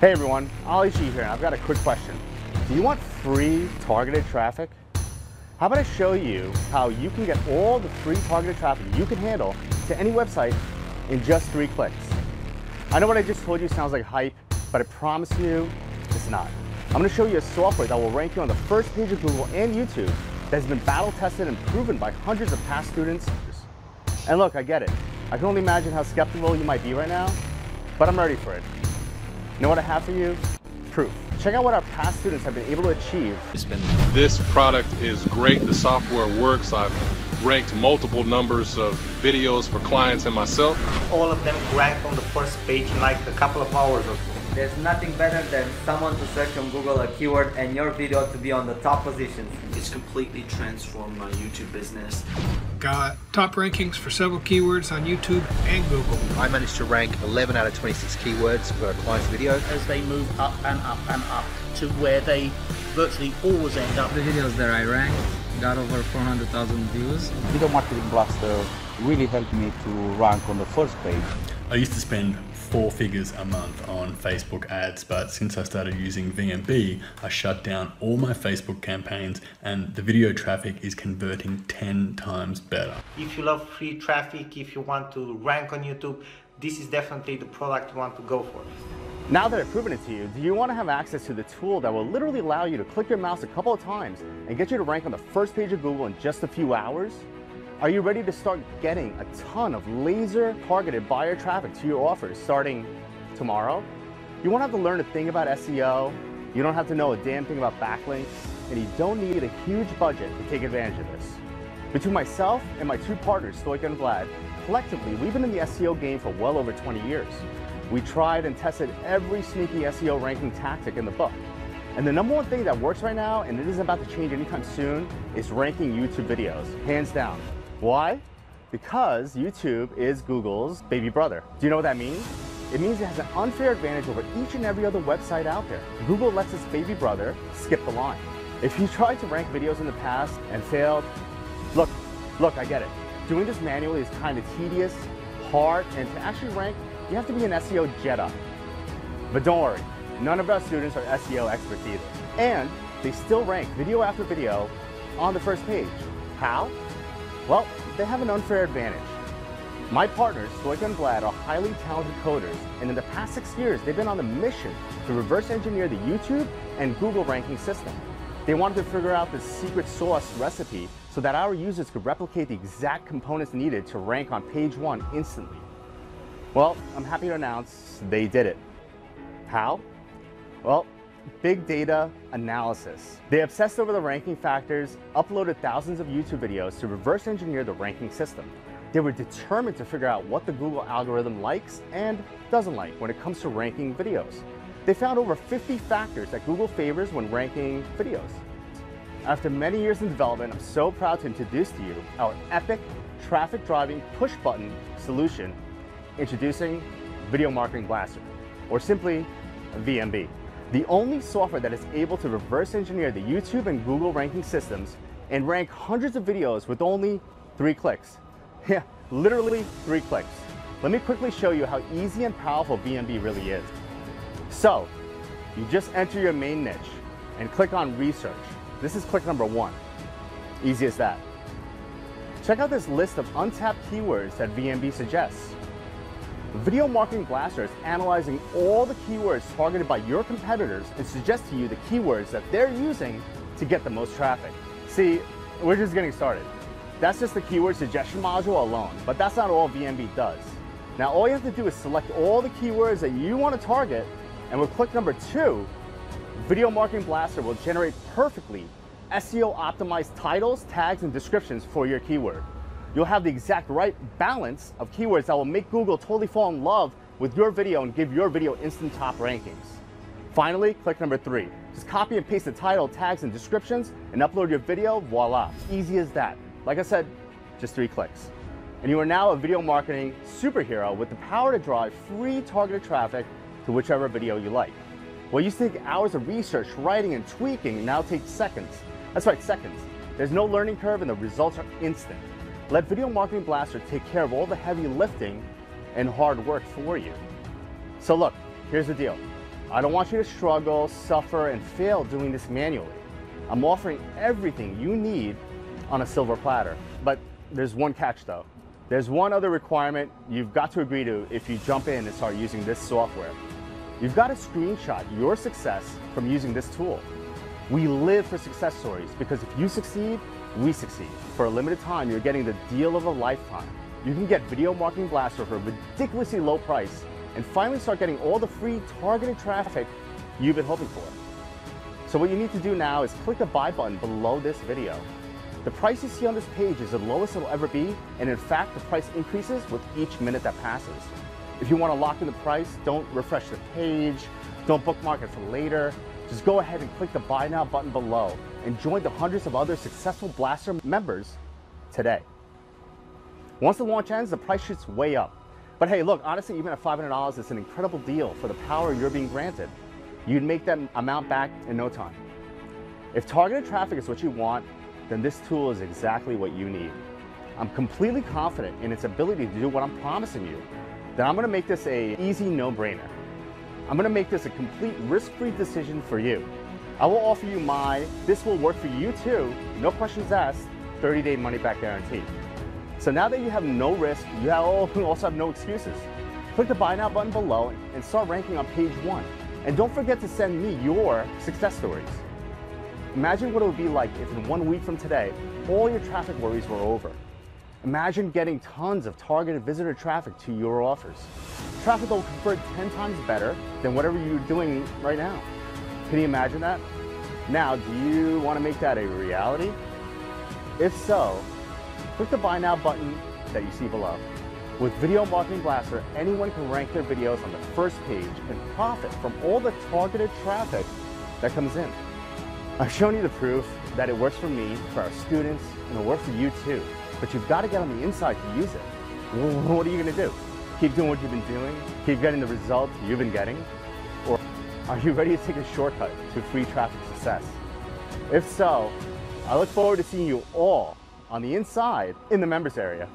Hey everyone, Ali G here, and I've got a quick question. Do you want free targeted traffic? How about I show you how you can get all the free targeted traffic you can handle to any website in just 3 clicks. I know what I just told you sounds like hype, but I promise you, it's not. I'm going to show you a software that will rank you on the first page of Google and YouTube that has been battle tested and proven by hundreds of past students. And look, I get it. I can only imagine how skeptical you might be right now, but I'm ready for it. You know what I have for you? Proof. Check out what our past students have been able to achieve. This product is great. The software works. I've ranked multiple numbers of videos for clients and myself. All of them ranked on the first page in like a couple of hours or so. There's nothing better than someone to search on Google a keyword and your video to be on the top positions. It's completely transformed my YouTube business. Got top rankings for several keywords on YouTube and Google. I managed to rank 11 out of 26 keywords for a client's video. As they move up and up and up to where they virtually always end up. The videos that I ranked got over 400,000 views. Video Marketing Blaster really helped me to rank on the first page. I used to spend 4 figures a month on Facebook ads, but since I started using VMB, I shut down all my Facebook campaigns and the video traffic is converting 10 times better. If you love free traffic, if you want to rank on YouTube, this is definitely the product you want to go for. Now that I've proven it to you, do you want to have access to the tool that will literally allow you to click your mouse a couple of times and get you to rank on the first page of Google in just a few hours? Are you ready to start getting a ton of laser-targeted buyer traffic to your offers starting tomorrow? You won't have to learn a thing about SEO, you don't have to know a damn thing about backlinks, and you don't need a huge budget to take advantage of this. Between myself and my 2 partners, Stoika and Vlad, collectively, we've been in the SEO game for well over 20 years. We tried and tested every sneaky SEO ranking tactic in the book. And the number one thing that works right now, and it isn't about to change anytime soon, is ranking YouTube videos, hands down. Why? Because YouTube is Google's baby brother. Do you know what that means? It means it has an unfair advantage over each and every other website out there. Google lets its baby brother skip the line. If you tried to rank videos in the past and failed, look, I get it. Doing this manually is kind of tedious, hard, and to actually rank, you have to be an SEO Jedi. But don't worry, none of our students are SEO experts either. And they still rank video after video on the first page. How? Well, they have an unfair advantage. My partners, Stoika and Vlad, are highly talented coders, and in the past 6 years, they've been on a mission to reverse engineer the YouTube and Google ranking system. They wanted to figure out the secret sauce recipe so that our users could replicate the exact components needed to rank on page 1 instantly. Well, I'm happy to announce they did it. How? Well, big data analysis. They obsessed over the ranking factors, uploaded thousands of YouTube videos to reverse engineer the ranking system. They were determined to figure out what the Google algorithm likes and doesn't like when it comes to ranking videos. They found over 50 factors that Google favors when ranking videos. After many years in development, I'm so proud to introduce to you our epic traffic driving push button solution, introducing Video Marketing Blaster, or simply VMB. The only software that is able to reverse engineer the YouTube and Google ranking systems and rank hundreds of videos with only 3 clicks. Yeah, literally 3 clicks. Let me quickly show you how easy and powerful VMB really is. So, you just enter your main niche and click on research. This is click number 1. Easy as that. Check out this list of untapped keywords that VMB suggests. Video Marketing Blaster is analyzing all the keywords targeted by your competitors and suggests to you the keywords that they're using to get the most traffic. See, we're just getting started. That's just the keyword suggestion module alone, but that's not all VMB does. Now all you have to do is select all the keywords that you want to target, and with click number 2, Video Marketing Blaster will generate perfectly SEO optimized titles, tags, and descriptions for your keyword. You'll have the exact right balance of keywords that will make Google totally fall in love with your video and give your video instant top rankings. Finally, click number 3. Just copy and paste the title, tags, and descriptions and upload your video, voila. Easy as that. Like I said, just 3 clicks. And you are now a video marketing superhero with the power to drive free targeted traffic to whichever video you like. What used to take hours of research, writing, and tweaking now takes seconds. That's right, seconds. There's no learning curve and the results are instant. Let Video Marketing Blaster take care of all the heavy lifting and hard work for you. So look, here's the deal. I don't want you to struggle, suffer, and fail doing this manually. I'm offering everything you need on a silver platter. But there's one catch though. There's one other requirement you've got to agree to if you jump in and start using this software. You've got to screenshot your success from using this tool. We live for success stories because if you succeed, we succeed. For a limited time, you're getting the deal of a lifetime. You can get Video Marketing Blaster for a ridiculously low price and finally start getting all the free targeted traffic you've been hoping for. So what you need to do now is click the buy button below this video. The price you see on this page is the lowest it'll ever be, and in fact, the price increases with each minute that passes. If you want to lock in the price, don't refresh the page, don't bookmark it for later. Just go ahead and click the buy now button below and join the hundreds of other successful Blaster members today. Once the launch ends, the price shoots way up. But hey, look, honestly, even at $500, it's an incredible deal for the power you're being granted. You'd make that amount back in no time. If targeted traffic is what you want, then this tool is exactly what you need. I'm completely confident in its ability to do what I'm promising you. Then I'm going to make this an easy no-brainer. I'm going to make this a complete risk-free decision for you. I will offer you my "this will work for you too, no questions asked" 30-day money-back guarantee. So now that you have no risk, you also have no excuses. Click the buy now button below and start ranking on page 1. And don't forget to send me your success stories. Imagine what it would be like if in 1 week from today, all your traffic worries were over. Imagine getting tons of targeted visitor traffic to your offers. Traffic that will convert 10 times better than whatever you're doing right now. Can you imagine that? Now, do you want to make that a reality? If so, click the buy now button that you see below. With Video Marketing Blaster, anyone can rank their videos on the first page and profit from all the targeted traffic that comes in. I've shown you the proof that it works for me, for our students, and it'll work for you too. But you've got to get on the inside to use it. What are you going to do? Keep doing what you've been doing? Keep getting the results you've been getting? Or are you ready to take a shortcut to free traffic success? If so, I look forward to seeing you all on the inside in the members area.